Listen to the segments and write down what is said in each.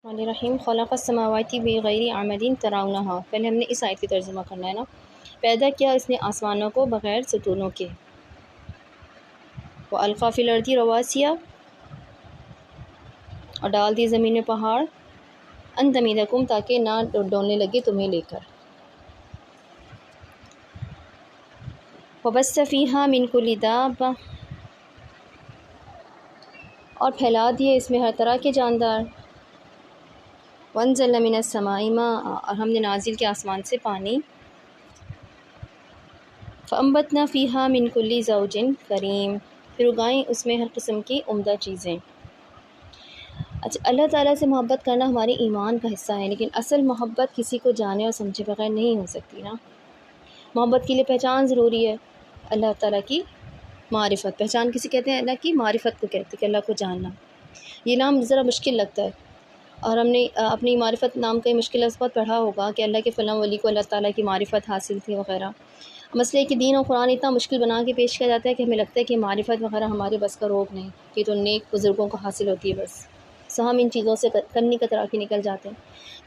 الرحیم خلق السماوات بغیر عمد ترونها، پہلے ہم نے اس آیت کی ترجمہ کرنا ہے نا۔ پیدا کیا اس نے آسمانوں کو بغیر ستونوں کے، وَأَلْقَى فِي الْأَرْضِ رَوَاسِيَ، اور ڈال دی زمین میں پہاڑ، أَن تَمِيدَكُمْ، تاکہ نہ ڈولنے لگے تمہیں لے کر، وَبَثَّ فِيهَا مِن كُلِّ دَابَّةٍ، اور پھیلا دیے اس میں ہر طرح کے جاندار، وَأَنزَلْنَا مِنَ السَّمَاءِ مَاءً، اور ہم نے نازل کیا آسمان سے پانی، فَأَنبَتْنَا فِيهَا مِن كُلِّ زَوْجٍ كَرِيمٍ، پھر اگائیں اس میں ہر قسم کی عمدہ چیزیں۔ اچھا، اللہ تعالیٰ سے محبت کرنا ہمارے ایمان کا حصہ ہے، لیکن اصل محبت کسی کو جانے اور سمجھے بغیر نہیں ہو سکتی نا۔ محبت کے لیے پہچان ضروری ہے، اللہ تعالیٰ کی معرفت۔ پہچان کسی کہتے ہیں؟ اللہ کی معرفت کو کہتے ہیں، کہ اللہ کو جاننا۔ یہ نام ذرا مشکل لگتا ہے، اور ہم نے اپنی معرفت نام کا مشکل اس بات پڑھا ہوگا کہ اللہ کے فلاں ولی کو اللہ تعالیٰ کی معرفت حاصل تھی وغیرہ۔ مسئلے کہ دین اور قرآن اتنا مشکل بنا کے پیش کیا جاتا ہے کہ ہمیں لگتا ہے کہ معرفت وغیرہ ہمارے بس کا روگ نہیں، کہ تو نیک بزرگوں کو حاصل ہوتی ہے بس، سو ہم ان چیزوں سے کنی کترا کے نکل جاتے ہیں۔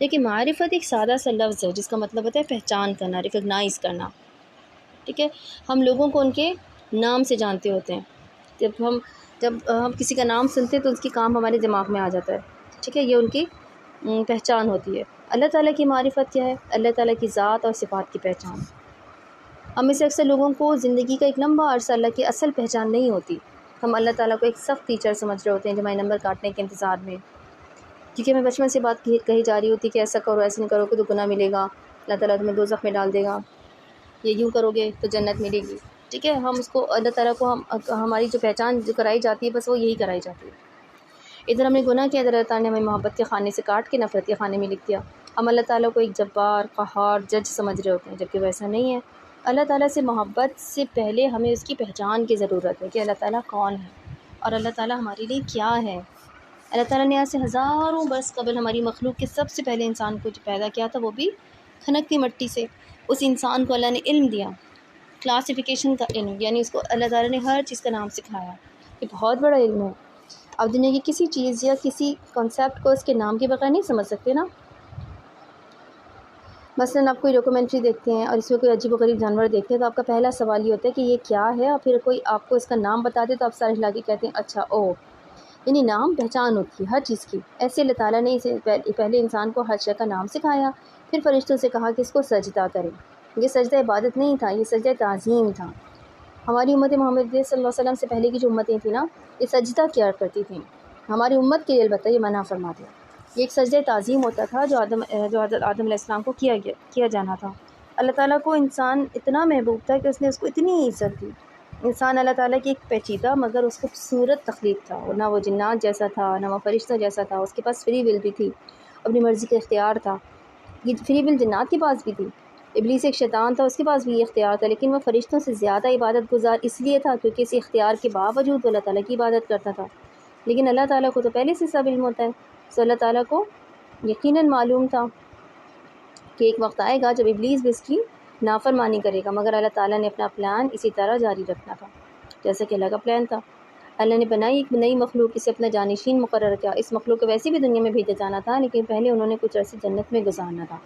لیکن معرفت ایک سادہ سا لفظ ہے جس کا مطلب ہوتا ہے پہچان کرنا، ریکگنائز کرنا، ٹھیک ہے۔ ہم لوگوں کو ان کے نام سے جانتے ہوتے ہیں۔ جب ہم کسی کا نام سنتے ہیں تو اس کی کام ہمارے دماغ میں آ جاتا ہے، ٹھیک ہے، یہ ان کی پہچان ہوتی ہے۔ اللہ تعالیٰ کی معرفت کیا ہے؟ اللہ تعالیٰ کی ذات اور صفات کی پہچان۔ ہم میں سے اکثر لوگوں کو زندگی کا ایک لمبا عرصہ اللہ کی اصل پہچان نہیں ہوتی۔ ہم اللہ تعالیٰ کو ایک سخت ٹیچر سمجھ رہے ہوتے ہیں جمعہ نمبر کاٹنے کے انتظار میں، کیونکہ ہمیں بچپن سے بات کہی جا رہی ہوتی کہ ایسا کرو، ایسا نہیں کرو گے تو گناہ ملے گا، اللہ تعالیٰ تمہیں دوزخ میں ڈال دے گا، یہ یوں کرو گے تو جنت ملے گی، ٹھیک ہے۔ ہم اس کو اللہ تعالیٰ کو ہماری جو پہچان جو کرائی جاتی ہے بس وہ یہی کرائی جاتی ہے۔ ادھر ہم نے گناہ کیا، ادھر اللہ تعالیٰ نے ہمیں محبت کے خانے سے کاٹ کے نفرت کے خانے میں لکھ دیا۔ ہم اللہ تعالیٰ کو ایک جبار، قہار، جج سمجھ رہے ہوتے ہیں، جبکہ وہ ایسا نہیں ہے۔ اللہ تعالیٰ سے محبت سے پہلے ہمیں اس کی پہچان کی ضرورت ہے کہ اللہ تعالیٰ کون ہے اور اللہ تعالیٰ ہمارے لیے کیا ہے۔ اللہ تعالیٰ نے آج سے ہزاروں برس قبل ہماری مخلوق کے سب سے پہلے انسان کو جو پیدا کیا تھا وہ بھی کھنکتی مٹی سے۔ اس انسان کو اللہ نے علم دیا، کلاسیفیکیشن کا علم، یعنی اس کو اللہ تعالیٰ نے ہر چیز کا نام سکھایا۔ یہ بہت بڑا علم ہے۔ اب دنیا کی کسی چیز یا کسی کنسیپٹ کو اس کے نام کے بغیر نہیں سمجھ سکتے نا۔ مثلاً آپ کوئی ڈاکومنٹری دیکھتے ہیں اور اس میں کوئی عجیب و غریب جانور دیکھتے ہیں تو آپ کا پہلا سوال یہ ہوتا ہے کہ یہ کیا ہے، اور پھر کوئی آپ کو اس کا نام بتا دے تو آپ سارے ہلا کے کہتے ہیں اچھا او، یعنی نام پہچان ہوتی ہے ہر چیز کی۔ ایسے اللہ تعالیٰ نے اسے پہلے انسان کو ہر شے کا نام سکھایا، پھر فرشتوں سے کہا کہ اس کو سجدہ کریں۔ یہ سجدہ عبادت نہیں تھا، یہ سجدہ تعظیم تھا۔ ہماری امت محمد صلی اللہ علیہ وسلم سے پہلے کی جو امتیں تھیں نا، یہ سجدہ کیا کرتی تھیں۔ ہماری امت کے لیے البتہ یہ منع فرما دیا۔ یہ ایک سجدہ تعظیم ہوتا تھا جو حضرت آدم علیہ السلام کو کیا جانا تھا۔ اللہ تعالیٰ کو انسان اتنا محبوب تھا کہ اس نے اس کو اتنی عزت دی۔ انسان اللہ تعالیٰ کی ایک پیچیدہ مگر اس خوبصورت تخلیق تھا، نہ وہ جنات جیسا تھا نہ وہ فرشتوں جیسا تھا، اس کے پاس فری ول بھی تھی، اپنی مرضی کا اختیار تھا۔ یہ فری ول جنات کے پاس بھی تھی، ابلیس ایک شیطان تھا، اس کے پاس بھی یہ اختیار تھا، لیکن وہ فرشتوں سے زیادہ عبادت گزار اس لیے تھا کیونکہ اس اختیار کے باوجود وہ اللہ تعالیٰ کی عبادت کرتا تھا۔ لیکن اللہ تعالیٰ کو تو پہلے سے سب علم ہوتا ہے، تو اللہ تعالیٰ کو یقیناً معلوم تھا کہ ایک وقت آئے گا جب ابلیس بھی اس کی نافرمانی کرے گا، مگر اللہ تعالیٰ نے اپنا پلان اسی طرح جاری رکھنا تھا جیسا کہ اللہ کا پلان تھا۔ اللہ نے بنائی ایک نئی مخلوق، اسے اپنا جانشین مقرر کیا۔ اس مخلوق کو ویسے بھی دنیا میں بھیجا جانا تھا، لیکن پہلے انہوں نے کچھ عرصے جنت میں گزارنا تھا،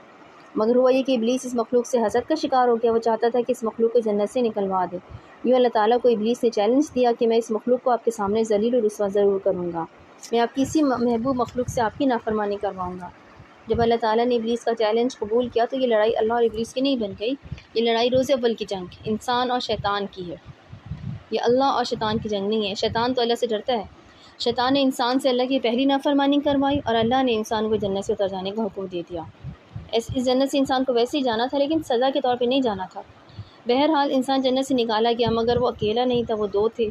مگر ہوا یہ کہ ابلیس اس مخلوق سے حسد کا شکار ہو گیا۔ وہ چاہتا تھا کہ اس مخلوق کو جنت سے نکلوا دے۔ یوں اللہ تعالیٰ کو ابلیس نے چیلنج دیا کہ میں اس مخلوق کو آپ کے سامنے ذلیل و رسوا ضرور کروں گا، میں آپ کی اسی محبوب مخلوق سے آپ کی نافرمانی کرواؤں گا۔ جب اللہ تعالیٰ نے ابلیس کا چیلنج قبول کیا تو یہ لڑائی اللہ اور ابلیس کی نہیں بن گئی، یہ لڑائی روز اول کی جنگ انسان اور شیطان کی ہے۔ یہ اللہ اور شیطان کی جنگ نہیں ہے۔ شیطان تو اللہ سے ڈرتا ہے، شیطان نے انسان سے اللہ کی پہلی نافرمانی کروائی اور اللہ نے انسان کو جنت سے اتر جانے کا حکم دے دیا۔ اس جنت سے انسان کو ویسے ہی جانا تھا، لیکن سزا کے طور پہ نہیں جانا تھا۔ بہرحال انسان جنت سے نکالا گیا، مگر وہ اکیلا نہیں تھا، وہ دو تھے،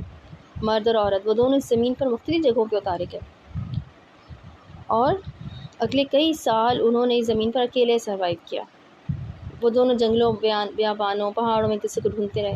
مرد اور عورت۔ وہ دونوں اس زمین پر مختلف جگہوں پہ اتارے گئے اور اگلے کئی سال انہوں نے اس زمین پر اکیلے سروائیو کیا۔ وہ دونوں جنگلوں، بیابانوں، پہاڑوں میں ایک دوسرے کو ڈھونڈتے رہے۔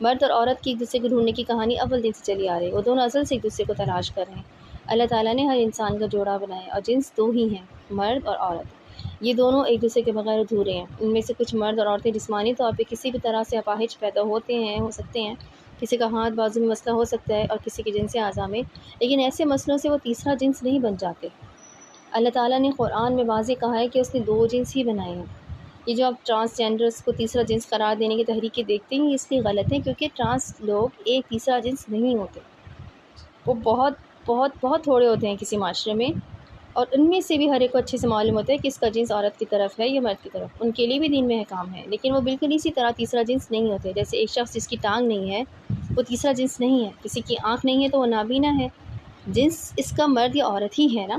مرد اور عورت کی ایک دوسرے کو ڈھونڈنے کی کہانی اول دن سے چلی آ رہی ہے۔ وہ دونوں ازل سے ایک دوسرے کو تلاش کر رہے ہیں۔ اللہ تعالیٰ نے ہر انسان کا جوڑا بنایا اور جنس دو ہی ہیں، مرد اور عورت۔ یہ دونوں ایک دوسرے کے بغیر ادھورے ہیں۔ ان میں سے کچھ مرد اور عورتیں جسمانی طور پہ کسی بھی طرح سے اپاہج پیدا ہو سکتے ہیں، کسی کا ہاتھ بازو میں مسئلہ ہو سکتا ہے اور کسی کے جنس اعضاء میں، لیکن ایسے مسئلوں سے وہ تیسرا جنس نہیں بن جاتے۔ اللہ تعالیٰ نے قرآن میں واضح کہا ہے کہ اس نے 2 جنس ہی بنائے ہیں۔ یہ جو آپ ٹرانسجینڈرس کو تیسرا جنس قرار دینے کی تحریکیں دیکھتے ہیں، یہ اس لیے غلط ہے کیونکہ ٹرانس لوگ ایک تیسرا جنس نہیں ہوتے، وہ بہت بہت بہت تھوڑے ہوتے ہیں کسی معاشرے میں، اور ان میں سے بھی ہر ایک کو اچھے سے معلوم ہوتا ہے کہ اس کا جنس عورت کی طرف ہے یا مرد کی طرف، ان کے لیے بھی دین میں احکام ہے، لیکن وہ بالکل اسی طرح تیسرا جنس نہیں ہوتے۔ جیسے ایک شخص جس کی ٹانگ نہیں ہے وہ تیسرا جنس نہیں ہے، کسی کی آنکھ نہیں ہے تو وہ نابینا ہے، جنس اس کا مرد یا عورت ہی ہے نا۔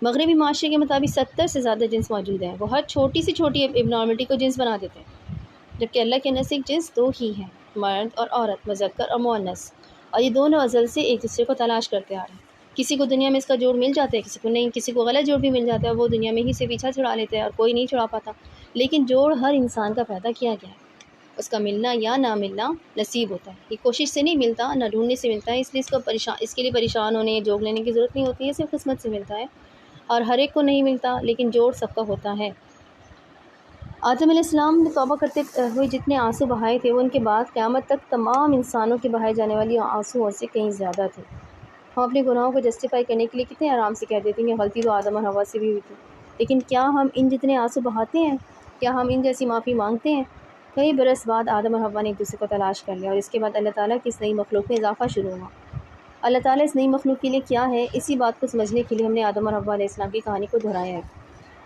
مغربی معاشرے کے مطابق 70 سے زیادہ جنس موجود ہیں، وہ ہر چھوٹی سے چھوٹی ابنارملٹی کو جنس بنا دیتے ہیں، جبکہ اللہ کے نزدیک جنس 2 ہی ہیں، مرد اور عورت، مذکر اور مؤنث، اور یہ دونوں ازل سے ایک دوسرے کو تلاش کرتے آ رہے ہیں۔ کسی کو دنیا میں اس کا جوڑ مل جاتا ہے، کسی کو نہیں، کسی کو غلط جوڑ بھی مل جاتا ہے، وہ دنیا میں ہی سے پیچھا چھڑا لیتے ہیں اور کوئی نہیں چھڑا پاتا، لیکن جوڑ ہر انسان کا پیدا کیا گیا ہے، اس کا ملنا یا نہ ملنا نصیب ہوتا ہے، یہ کوشش سے نہیں ملتا، نہ ڈھونڈنے سے ملتا ہے، اس لیے اس کے لیے پریشان ہونے، جوڑ لینے کی ضرورت نہیں ہوتی ہے، صرف قسمت سے ملتا ہے، اور ہر ایک کو نہیں ملتا، لیکن جوڑ سب کا ہوتا ہے۔ آدم علیہ السلام نے توبہ کرتے ہوئے جتنے آنسو بہائے تھے وہ ان کے بعد قیامت تک تمام انسانوں کے بہائے جانے والی آنسوؤں سے کہیں زیادہ تھے۔ ہم اپنے گناہوں کو جسٹیفائی کرنے کے لیے کتنے آرام سے کہہ دیتے ہیں کہ غلطی تو آدم اور حوا سے بھی ہوئی تھی، لیکن کیا ہم ان جتنے آنسو بہاتے ہیں؟ کیا ہم ان جیسی معافی مانگتے ہیں؟ کئی برس بعد آدم اور حوا نے ایک دوسرے کو تلاش کر لیا، اور اس کے بعد اللہ تعالیٰ کی اس نئی مخلوق میں اضافہ شروع ہوا۔ اللہ تعالیٰ اس نئی مخلوق کے لیے کیا ہے، اسی بات کو سمجھنے کے لیے ہم نے آدم اور حوا علیہ السلام کی کہانی کو دہرایا ہے۔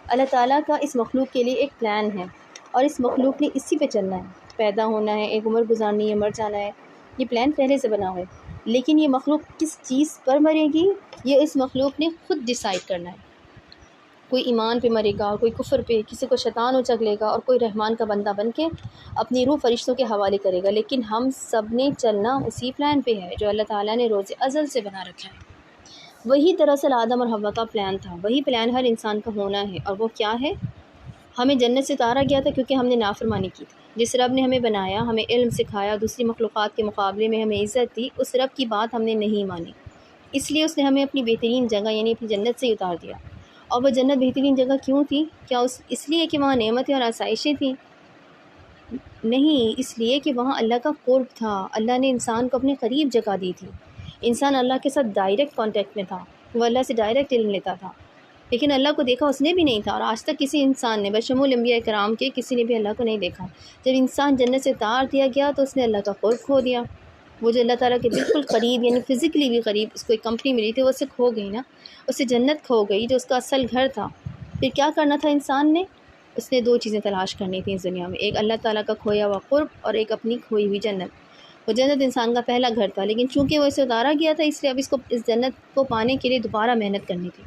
اللہ تعالیٰ کا اس مخلوق کے لیے ایک پلان ہے، اور اس مخلوق نے اسی پہ چلنا ہے، پیدا ہونا ہے، ایک عمر گزارنی ہے، مر جانا ہے، یہ پلان پہلے سے بنا ہوا ہے، لیکن یہ مخلوق کس چیز پر مرے گی یہ اس مخلوق نے خود ڈیسائیڈ کرنا ہے۔ کوئی ایمان پہ مرے گا، کوئی کفر پہ، کسی کو شیطان اچک لے گا، اور کوئی رحمان کا بندہ بن کے اپنی روح فرشتوں کے حوالے کرے گا، لیکن ہم سب نے چلنا اسی پلان پہ ہے جو اللہ تعالیٰ نے روز ازل سے بنا رکھا ہے۔ وہی دراصل آدم اور حوا کا پلان تھا، وہی پلان ہر انسان کا ہونا ہے، اور وہ کیا ہے؟ ہمیں جنت سے اتارا گیا تھا کیونکہ ہم نے نافرمانی کی تھی۔ جس رب نے ہمیں بنایا، ہمیں علم سکھایا، دوسری مخلوقات کے مقابلے میں ہمیں عزت دی، اس رب کی بات ہم نے نہیں مانی، اس لیے اس نے ہمیں اپنی بہترین جگہ یعنی اپنی جنت سے اتار دیا۔ اور وہ جنت بہترین جگہ کیوں تھی؟ کیا اس لیے کہ وہاں نعمتیں اور آسائشیں تھیں؟ نہیں، اس لیے کہ وہاں اللہ کا قرب تھا، اللہ نے انسان کو اپنے قریب جگہ دی تھی، انسان اللہ کے ساتھ ڈائریکٹ کانٹیکٹ میں تھا، وہ اللہ سے ڈائریکٹ علم لیتا تھا، لیکن اللہ کو دیکھا اس نے بھی نہیں تھا، اور آج تک کسی انسان نے بشمول انبیاء کرام کے کسی نے بھی اللہ کو نہیں دیکھا۔ جب انسان جنت سے اتار دیا گیا تو اس نے اللہ کا قرب کھو دیا، وہ جو اللہ تعالیٰ کے بالکل قریب یعنی فزیکلی بھی قریب اس کو ایک کمپنی ملی تھی وہ اس سے کھو گئی نا، اس سے جنت کھو گئی جو اس کا اصل گھر تھا۔ پھر کیا کرنا تھا انسان نے؟ اس نے 2 چیزیں تلاش کرنی تھیں اس دنیا میں، ایک اللہ تعالیٰ کا کھویا ہوا قرب اور ایک اپنی کھوئی ہوئی جنت۔ وہ جنت انسان کا پہلا گھر تھا، لیکن چونکہ وہ اسے اتارا گیا تھا اس لیے اب اس جنت کو پانے کے لیے دوبارہ محنت کرنی تھی۔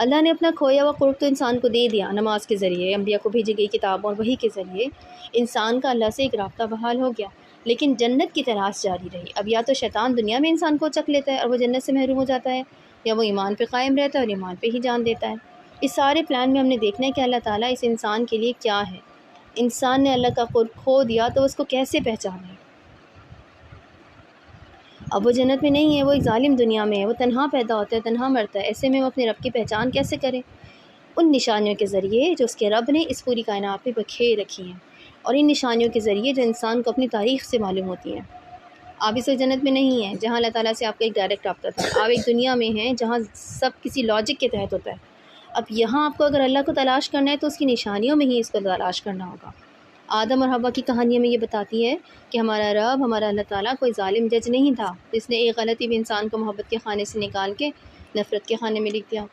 اللہ نے اپنا کھویا ہوا قرب تو انسان کو دے دیا، نماز کے ذریعے، انبیاء کو بھیجی گئی کتابوں اور وحی کے ذریعے انسان کا اللہ سے ایک رابطہ بحال ہو گیا، لیکن جنت کی تلاش جاری رہی۔ اب یا تو شیطان دنیا میں انسان کو چک لیتا ہے اور وہ جنت سے محروم ہو جاتا ہے، یا وہ ایمان پہ قائم رہتا ہے اور ایمان پہ ہی جان دیتا ہے۔ اس سارے پلان میں ہم نے دیکھنا ہے کہ اللہ تعالیٰ اس انسان کے لیے کیا ہے۔ انسان نے اللہ کا قرب کھو دیا تو اس کو کیسے پہچانے؟ اب وہ جنت میں نہیں ہے، وہ ایک ظالم دنیا میں ہے، وہ تنہا پیدا ہوتا ہے، تنہا مرتا ہے، ایسے میں ہم اپنے رب کی پہچان کیسے کریں؟ ان نشانیوں کے ذریعے جو اس کے رب نے اس پوری کائنات میں بکھیر رکھی ہیں، اور ان نشانیوں کے ذریعے جو انسان کو اپنی تاریخ سے معلوم ہوتی ہیں۔ آپ اس وقت جنت میں نہیں ہیں جہاں اللہ تعالیٰ سے آپ کا ایک ڈائریکٹ رابطہ تھا، آپ ایک دنیا میں ہیں جہاں سب کسی لاجک کے تحت ہوتا ہے۔ اب یہاں آپ کو اگر اللہ کو تلاش کرنا ہے تو اس کی نشانیوں میں ہی اس کو تلاش کرنا ہوگا۔ آدم اور حوا کی کہانی ہمیں یہ بتاتی ہے کہ ہمارا رب، ہمارا اللہ تعالیٰ کوئی ظالم جج نہیں تھا جس نے ایک غلطی بھی انسان کو محبت کے خانے سے نکال کے نفرت کے خانے میں لکھ دیا۔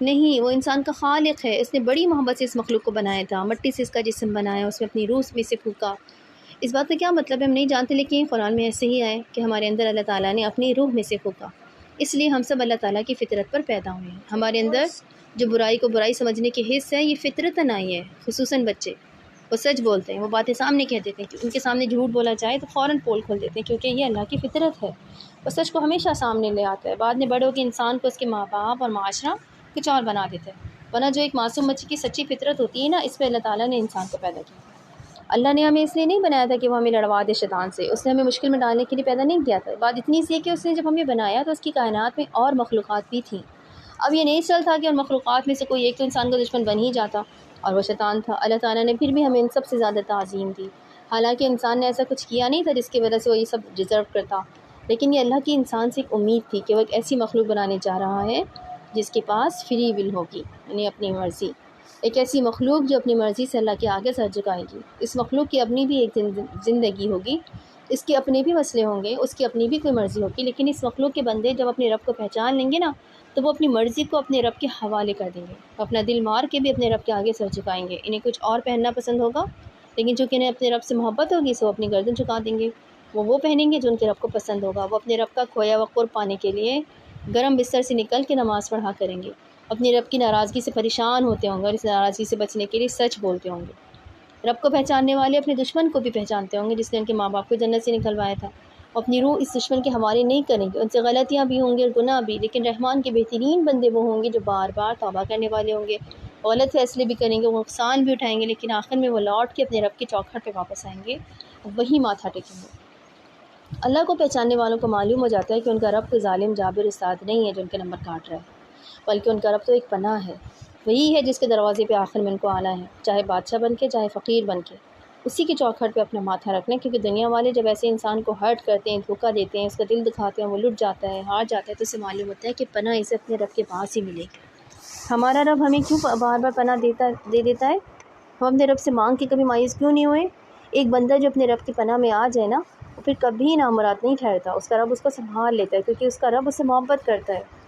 نہیں، وہ انسان کا خالق ہے، اس نے بڑی محبت سے اس مخلوق کو بنایا تھا، مٹی سے اس کا جسم بنایا، اس میں اپنی روح میں سے پھونکا۔ اس بات کا کیا مطلب ہے ہم نہیں جانتے، لیکن قرآن میں ایسے ہی آئے کہ ہمارے اندر اللہ تعالیٰ نے اپنی روح میں سے پھونکا، اس لیے ہم سب اللہ تعالیٰ کی فطرت پر پیدا ہوئے ہیں۔ ہمارے اندر جو برائی کو برائی سمجھنے کی حص ہے یہ فطرتاً آئی ہے، خصوصاً بچے، وہ سچ بولتے ہیں، وہ باتیں سامنے کہہ دیتے ہیں کہ ان کے سامنے جھوٹ بولا جائے تو فوراً پول کھول دیتے ہیں کیونکہ یہ اللہ کی فطرت ہے، وہ سچ کو ہمیشہ سامنے لے آتا ہے۔ بعد میں بڑے ہو کے انسان کو اس کے ماں باپ اور معاشرہ کچھ اور بنا دیتا ہے، ورنہ جو ایک معصوم بچے کی سچی فطرت ہوتی ہے نا، اس پہ اللہ تعالیٰ نے انسان کو پیدا کیا۔ اللہ نے ہمیں اس لیے نہیں بنایا تھا کہ وہ ہمیں لڑوا دے شیطان سے، اس نے ہمیں مشکل میں ڈالنے کے لیے پیدا نہیں کیا تھا۔ بات اتنی سی ہے کہ اس نے جب ہمیں بنایا تو اس کی کائنات میں اور مخلوقات بھی تھیں۔ اب یہ نہیں چل تھا کہ ان مخلوقات میں سے کوئی ایک تو انسان کا دشمن بن ہی جاتا، اور وہ شیطان تھا۔ اللہ تعالیٰ نے پھر بھی ہمیں ان سب سے زیادہ تعظیم دی، حالانکہ انسان نے ایسا کچھ کیا نہیں تھا جس کی وجہ سے وہ یہ سب ڈیزرو کرتا، لیکن یہ اللہ کی انسان سے ایک امید تھی کہ وہ ایک ایسی مخلوق بنانے جا رہا ہے جس کے پاس فری ول ہوگی، یعنی اپنی مرضی، ایک ایسی مخلوق جو اپنی مرضی سے اللہ کے آگے سر جھکائے گی۔ اس مخلوق کی اپنی بھی ایک زندگی ہوگی، اس کے اپنے بھی مسئلے ہوں گے، اس کی اپنی بھی کوئی مرضی ہوگی، لیکن اس مخلوق کے بندے جب اپنے رب کو پہچان لیں گے نا، تو وہ اپنی مرضی کو اپنے رب کے حوالے کر دیں گے، اپنا دل مار کے بھی اپنے رب کے آگے سر جھکائیں گے۔ انہیں کچھ اور پہننا پسند ہوگا، لیکن چونکہ انہیں اپنے رب سے محبت ہوگی سو اپنی گردن جھکا دیں گے، وہ پہنیں گے جو ان کے رب کو پسند ہوگا۔ وہ اپنے رب کا کھویا ہوا قرب پانے کے لیے گرم بستر سے نکل کے نماز پڑھا کریں گے، اپنی رب کی ناراضگی سے پریشان ہوتے ہوں گے اور اس ناراضگی سے بچنے کے لیے سچ بولتے ہوں گے۔ رب کو پہچاننے والے اپنے دشمن کو بھی پہچانتے ہوں گے جس نے ان کے ماں باپ کو جنت سے نکلوایا تھا، اپنی روح اس دشمن کے حوالے نہیں کریں گے۔ ان سے غلطیاں بھی ہوں گے، گناہ بھی، لیکن رحمان کے بہترین بندے وہ ہوں گے جو بار بار توبہ کرنے والے ہوں گے، غلط فیصلے بھی کریں گے، وہ نقصان بھی اٹھائیں گے، لیکن آخر میں وہ لوٹ کے اپنے رب کی چوکھٹ پہ واپس آئیں گے، وہی ماتھا ٹیکیں گے۔ اللہ کو پہچاننے والوں کو معلوم ہو جاتا ہے کہ ان کا رب کوئی ظالم جابر استاد نہیں ہے جو ان کے نمبر کاٹ رہا ہے، بلکہ ان کا رب تو ایک پناہ ہے، وہی ہے جس کے دروازے پہ آخر میں ان کو آنا ہے، چاہے بادشاہ بن کے چاہے فقیر بن کے، اسی کی چوکھٹ پہ اپنا ماتھا رکھنا ہے، کیونکہ دنیا والے جب ایسے انسان کو ہرٹ کرتے ہیں، دھوکہ دیتے ہیں، اس کا دل دکھاتے ہیں، وہ لٹ جاتا ہے، ہار جاتا ہے، تو اسے معلوم ہوتا ہے کہ پناہ اسے اپنے رب کے پاس ہی ملے گی۔ ہمارا رب ہمیں کیوں بار بار پناہ دے دیتا ہے؟ ہم اپنے رب سے مانگ کے کبھی مایوس کیوں نہیں ہوئے؟ ایک بندہ جو اپنے رب کی پناہ میں آ جائے نا، وہ پھر کبھی نامراد نہیں ٹھہرتا، اس کا رب اس کو سنبھال لیتا ہے، کیونکہ اس کا رب اس سے محبت کرتا ہے۔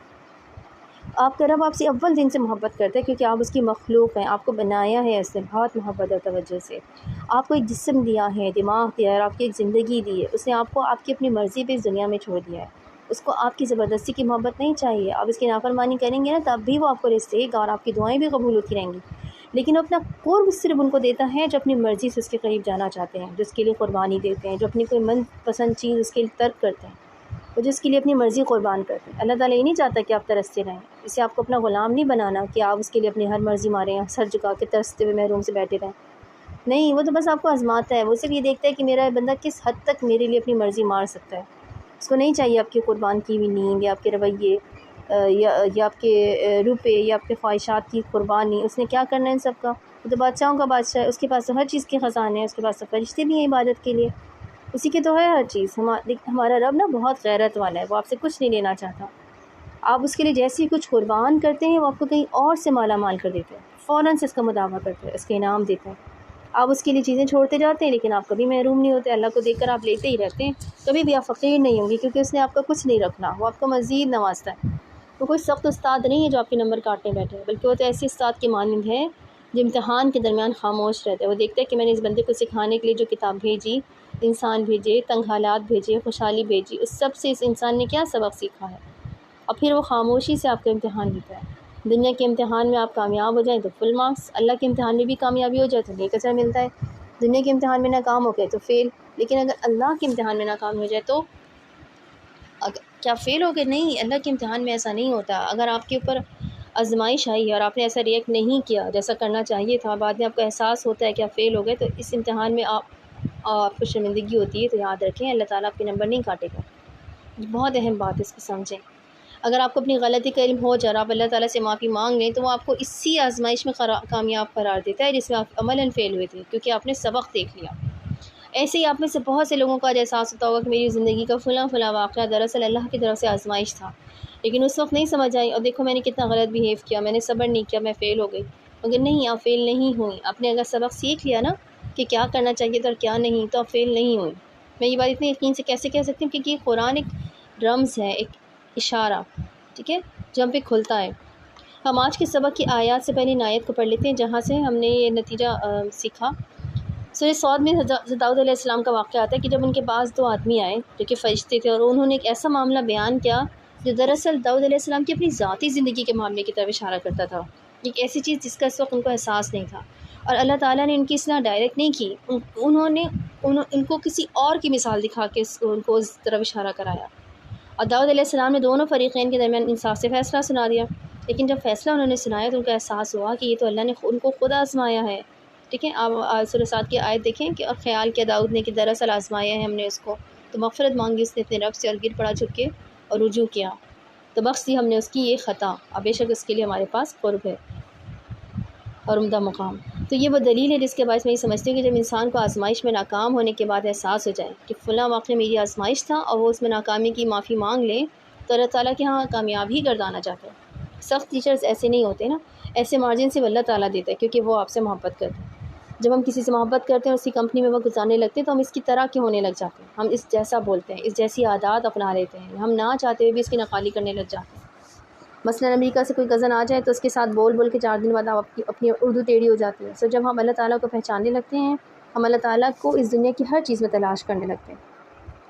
آپ کا رب آپ سے اول دن سے محبت کرتا ہے، کیونکہ آپ اس کی مخلوق ہیں، آپ کو بنایا ہے، اس نے بہت محبت اور توجہ سے آپ کو ایک جسم دیا ہے، دماغ دیا ہے، اور آپ کی ایک زندگی دی ہے، اس نے آپ کو آپ کی اپنی مرضی پہ اس دنیا میں چھوڑ دیا ہے، اس کو آپ کی زبردستی کی محبت نہیں چاہیے۔ آپ اس کی نافرمانی کریں گے نا تب بھی وہ آپ کو رزق دے گا اور آپ کی دعائیں بھی قبول ہوتی رہیں گی، لیکن اپنا قرب صرف ان کو دیتا ہے جو اپنی مرضی سے اس کے قریب جانا چاہتے ہیں، جو اس کے لیے قربانی دیتے ہیں، جو اپنی کوئی من پسند چیز اس کے لیے ترک کرتے ہیں، وہ جس کے لیے اپنی مرضی قربان کرتے ہیں۔ اللہ تعالیٰ یہ نہیں چاہتا کہ آپ ترستے رہیں، اسے آپ کو اپنا غلام نہیں بنانا کہ آپ اس کے لیے اپنی ہر مرضی ماریں، سر جھکا کے ترستے ہوئے محروم سے بیٹھے رہیں، نہیں، وہ تو بس آپ کو آزماتا ہے، وہ صرف یہ دیکھتا ہے کہ میرا بندہ کس حد تک میرے لیے اپنی مرضی مار سکتا ہے۔ اس کو نہیں چاہیے آپ کی قربان کی ہوئی نیند یا آپ کے رویے یا آپ کے روپے یا آپ کے خواہشات کی قربانی، اس نے کیا کرنا ہے ان سب کا؟ وہ تو بادشاہوں کا بادشاہ ہے، اس کے پاس تو ہر چیز کے خزانے ہیں، اس کے پاس تو فرشتے بھی ہیں عبادت کے لیے، اسی کے تو ہے ہر چیز۔ ہمارا رب نا بہت غیرت والا ہے، وہ آپ سے کچھ نہیں لینا چاہتا، آپ اس کے لیے جیسے ہی کچھ قربان کرتے ہیں وہ آپ کو کہیں اور سے مالا مال کر دیتے ہیں، فوراً سے اس کا مداوع کرتے ہیں، اس کے انعام دیتے ہیں، آپ اس کے لیے چیزیں چھوڑتے جاتے ہیں لیکن آپ کبھی محروم نہیں ہوتے، اللہ کو دیکھ کر آپ لیتے ہی رہتے ہیں، کبھی بھی آپ فقیر نہیں ہوں گے، کیونکہ اس نے آپ کا کچھ نہیں رکھنا، وہ آپ کو مزید نوازتا ہے۔ وہ کوئی سخت استاد نہیں ہے جو آپ کے نمبر کاٹنے بیٹھے ہے، بلکہ وہ تو ایسے استاد کے مانند ہے جو امتحان کے درمیان خاموش رہتا ہے، وہ دیکھتا ہے کہ میں نے اس بندے کو سکھانے کے لیے جو کتاب بھیجی، انسان بھیجے، تنگ حالات بھیجے، خوشحالی بھیجی، اس سب سے اس انسان نے کیا سبق سیکھا ہے، اور پھر وہ خاموشی سے آپ کا امتحان لیتا ہے۔ دنیا کے امتحان میں آپ کامیاب ہو جائیں تو فل مارکس، اللہ کے امتحان میں بھی کامیابی ہو جائے تو نیک اجر ملتا ہے، دنیا کے امتحان میں ناکام ہو گئے تو فیل، لیکن اگر اللہ کے امتحان میں ناکام ہو جائے تو کیا فیل ہو گئے؟ نہیں، اللہ کے امتحان میں ایسا نہیں ہوتا، اگر آپ کے اوپر آزمائش آئی ہے اور آپ نے ایسا ریئیکٹ نہیں کیا جیسا کرنا چاہیے تھا، بعد میں آپ کو احساس ہوتا ہے کہ آپ فیل ہو گئے، تو اس امتحان میں آپ کو شرمندگی ہوتی ہے، تو یاد رکھیں اللہ تعالیٰ آپ کے نمبر نہیں کاٹے گا، بہت اہم بات ہے، اس کو سمجھیں۔ اگر آپ کو اپنی غلطی کا علم ہو جائے اور آپ اللہ تعالیٰ سے معافی مانگ لیں تو وہ آپ کو اسی آزمائش میں کامیاب قرار دیتا ہے جس میں آپ عملاً فیل ہوئے تھے، کیونکہ آپ نے سبق دیکھ لیا۔ ایسے ہی آپ میں سے بہت سے لوگوں کا آج احساس ہوتا ہوگا کہ میری زندگی کا فلاں واقعہ دراصل اللہ کی طرف سے آزمائش تھا، لیکن اس وقت نہیں سمجھ آئی، اور دیکھو میں نے کتنا غلط بیہیو کیا، میں نے صبر نہیں کیا، میں فیل ہو گئی، مگر نہیں، آپ فیل نہیں ہوئی، آپ نے اگر سبق سیکھ لیا نا کہ کیا کرنا چاہیے تھا اور کیا نہیں، تو آپ فیل نہیں ہوئی۔ میں یہ بات اتنے یقین سے کیسے کہہ سکتی ہوں، کیونکہ یہ قرآن ایک رمز ہے، ایک اشارہ، ٹھیک ہے، جو ہم پہ کھلتا ہے۔ ہم آج کے سبق کی آیات سے پہلے ان آیت کو پڑھ لیتے ہیں جہاں سے ہم نے یہ نتیجہ سیکھا۔ سورہ صاد میں حضرت داؤد علیہ السلام کا واقعہ آتا ہے کہ جب ان کے پاس دو آدمی آئے جو کہ فرشتے تھے، اور انہوں نے ایک ایسا معاملہ بیان کیا جو دراصل داؤد علیہ السلام کی اپنی ذاتی زندگی کے معاملے کی طرف اشارہ کرتا تھا، ایک ایسی چیز جس کا اس وقت ان کو احساس نہیں تھا، اور اللہ تعالیٰ نے ان کی اصلاح ڈائریکٹ نہیں کی، انہوں نے ان کو کسی اور کی مثال دکھا کے ان کو اس طرف اشارہ کرایا، اور داؤد علیہ السلام نے دونوں فریقین کے درمیان انصاف سے فیصلہ سنا دیا، لیکن جب فیصلہ انہوں نے سنایا تو ان کا احساس ہوا کہ یہ تو اللہ نے ان کو خود آزمایا ہے، ٹھیک ہے۔ آپ سورہ صاد کی آیت دیکھیں کہ اور خیال کیا داؤد نے کہ دراصل آزمایا ہے ہم نے اس کو، تو مغفرت مانگی اس نے اپنے رب سے، اور گر پڑا جھک کے اور رجوع کیا، تو بخش دی ہم نے اس کی یہ خطا، اب بے شک اس کے لیے ہمارے پاس قرب ہے اور عمدہ مقام۔ تو یہ وہ دلیل ہے جس کے باعث میں یہ سمجھتی ہوں کہ جب انسان کو آزمائش میں ناکام ہونے کے بعد احساس ہو جائے کہ فلاں واقعہ میری آزمائش تھا، اور وہ اس میں ناکامی کی معافی مانگ لیں، تو اللہ تعالیٰ کے ہاں کامیاب ہی گردانا چاہتا ہے۔ سخت ٹیچرز ایسے نہیں ہوتے نا، ایسے مارجن صرف اللہ تعالیٰ دیتا ہے، کیونکہ وہ آپ سے محبت کرتے ہیں۔ جب ہم کسی سے محبت کرتے ہیں اور اسی کمپنی میں وقت گزارنے لگتے ہیں تو ہم اس کی طرح کے ہونے لگ جاتے ہیں، ہم اس جیسا بولتے ہیں، اس جیسی عادات اپنا لیتے ہیں، ہم نہ چاہتے ہوئے بھی اس کی نقالی کرنے لگ جاتے ہیں۔ مثلاً امریکہ سے کوئی کزن آ جائے تو اس کے ساتھ بول بول کے 4 دن بعد آپ اپنی اردو ٹیڑھی ہو جاتی ہے۔ سو جب ہم اللہ تعالیٰ کو پہچاننے لگتے ہیں، ہم اللہ تعالیٰ کو اس دنیا کی ہر چیز میں تلاش کرنے لگتے ہیں،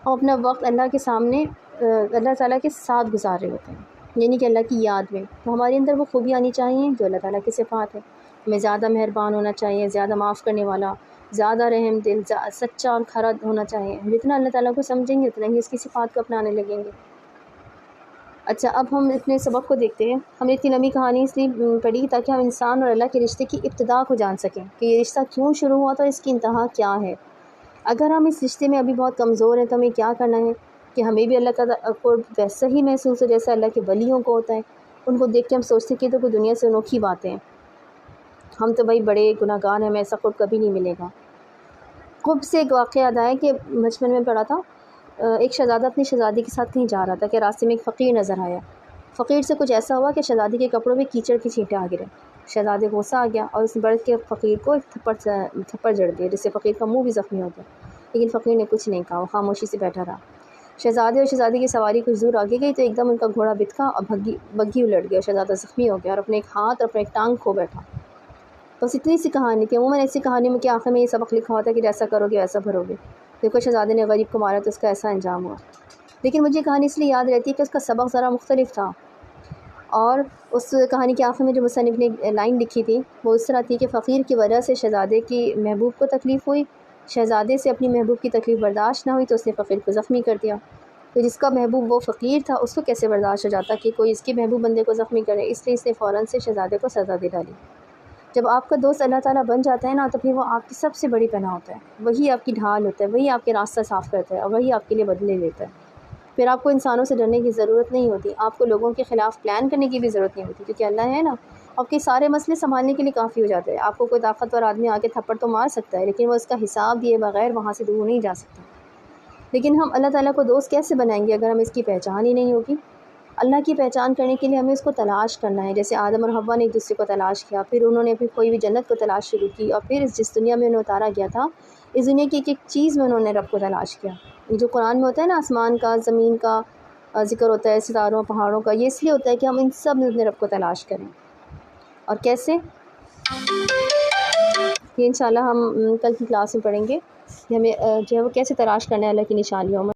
ہم اپنا وقت اللہ کے سامنے اللہ تعالیٰ کے ساتھ گزار رہے ہوتے ہیں، یعنی کہ اللہ کی یاد میں۔ تو ہمارے اندر وہ خوبی آنی چاہیے جو اللہ تعالیٰ کی صفات ہے، ہمیں زیادہ مہربان ہونا چاہیے، زیادہ معاف کرنے والا، زیادہ رحم دل، سچا اور کھرا ہونا چاہیے۔ جتنا اللہ تعالیٰ کو سمجھیں گے اتنا ہی اس کی صفات کو اپنانے لگیں گے۔ اچھا، اب ہم اپنے سبق کو دیکھتے ہیں۔ ہم نے اتنی لمبی کہانی اس لیے پڑھی تاکہ ہم انسان اور اللہ کے رشتے کی ابتدا کو جان سکیں کہ یہ رشتہ کیوں شروع ہوا تھا اور اس کی انتہا کیا ہے۔ اگر ہم اس رشتے میں ابھی بہت کمزور ہیں تو ہمیں کیا کرنا ہے کہ ہمیں بھی اللہ کا کو ویسا ہی محسوس ہو جیسا اللہ کے ولیوں کو ہوتا ہے۔ ان کو دیکھ کے ہم سوچتے ہیں کہ تو کوئی دنیا سے انوکھی باتیں ہیں، ہم تو بھائی بڑے گناہ گار ہیں، ہمیں ایسا قرب کبھی نہیں ملے گا۔ خوب سے ایک واقعہ یاد آیا کہ بچپن میں پڑھا تھا، ایک شہزادہ اپنی شہزادی کے ساتھ کہیں جا رہا تھا کہ راستے میں ایک فقیر نظر آیا۔ فقیر سے کچھ ایسا ہوا کہ شہزادی کے کپڑوں میں کیچڑ کی چھینٹیں آ گرے۔ شہزادے کو غصہ آ گیا اور اس نے بڑھ کے فقیر کو ایک تھپڑ جڑ دیا، جس سے فقیر کا منہ بھی زخمی ہو گیا، لیکن فقیر نے کچھ نہیں کہا، وہ خاموشی سے بیٹھا رہا۔ شہزادے اور شہزادی کی سواری کچھ دور آگے گئی تو ایک دم ان کا گھوڑا بتکا اور بگھی الٹ گیا، شہزادہ زخمی ہو گیا اور اپنے ایک ہاتھ اور اپنا ایک ٹانگ کھو بیٹھا۔ بس اتنی سی کہانی تھی۔ عموماً ایسی کہانی میں کہ آخر میں یہ سبق لکھا ہوتا ہے کہ جیسا کرو گے ویسا بھرو گے۔ دیکھو شہزادے نے غریب کو مارا تو اس کا ایسا انجام ہوا۔ لیکن مجھے کہانی اس لیے یاد رہتی ہے کہ اس کا سبق ذرا مختلف تھا، اور اس کہانی کے آخر میں جو مصنف نے لائن لکھی تھی وہ اس طرح تھی کہ فقیر کی وجہ سے شہزادے کی محبوب کو تکلیف ہوئی، شہزادے سے اپنی محبوب کی تکلیف برداشت نہ ہوئی تو اس نے فقیر کو زخمی کر دیا۔ تو جس کا محبوب وہ فقیر تھا اس کو کیسے برداشت ہو جاتا کہ کوئی اس کے محبوب بندے کو زخمی کرے، اس لیے اس نے فوراً سے شہزادے کو سزا دے ڈالی۔ جب آپ کا دوست اللہ تعالیٰ بن جاتا ہے نا تو پھر وہ آپ کی سب سے بڑی پناہ ہوتا ہے، وہی آپ کی ڈھال ہوتا ہے، وہی آپ کے راستہ صاف کرتا ہے اور وہی آپ کے لیے بدلے لیتا ہے۔ پھر آپ کو انسانوں سے ڈرنے کی ضرورت نہیں ہوتی، آپ کو لوگوں کے خلاف پلان کرنے کی بھی ضرورت نہیں ہوتی، کیونکہ اللہ ہے نا، آپ کے سارے مسئلے سنبھالنے کے لیے کافی ہو جاتے ہیں۔ آپ کو کوئی طاقتور آدمی آ کے تھپڑ تو مار سکتا ہے لیکن وہ اس کا حساب دیے بغیر وہاں سے دور نہیں جا سکتا۔ لیکن ہم اللہ تعالیٰ کو دوست کیسے بنائیں گے اگر ہمیں اس کی پہچان ہی نہیں ہوگی؟ اللہ کی پہچان کرنے کے لیے ہمیں اس کو تلاش کرنا ہے، جیسے آدم اور حوا نے ایک دوسرے کو تلاش کیا، پھر انہوں نے کوئی بھی جنت کو تلاش شروع کی، اور پھر جس دنیا میں انہیں اتارا گیا تھا اس دنیا کی ایک ایک چیز میں انہوں نے رب کو تلاش کیا۔ جو قرآن میں ہوتا ہے نا، آسمان کا، زمین کا ذکر ہوتا ہے، ستاروں پہاڑوں کا، یہ اس لیے ہوتا ہے کہ ہم ان سب میں اپنے رب کو تلاش کریں۔ اور کیسے؟ یہ انشاءاللہ ہم کل کی کلاس میں پڑھیں گے کہ ہمیں جو ہے وہ کیسے تلاش کرنا ہے اللہ کی نشانیوں میں۔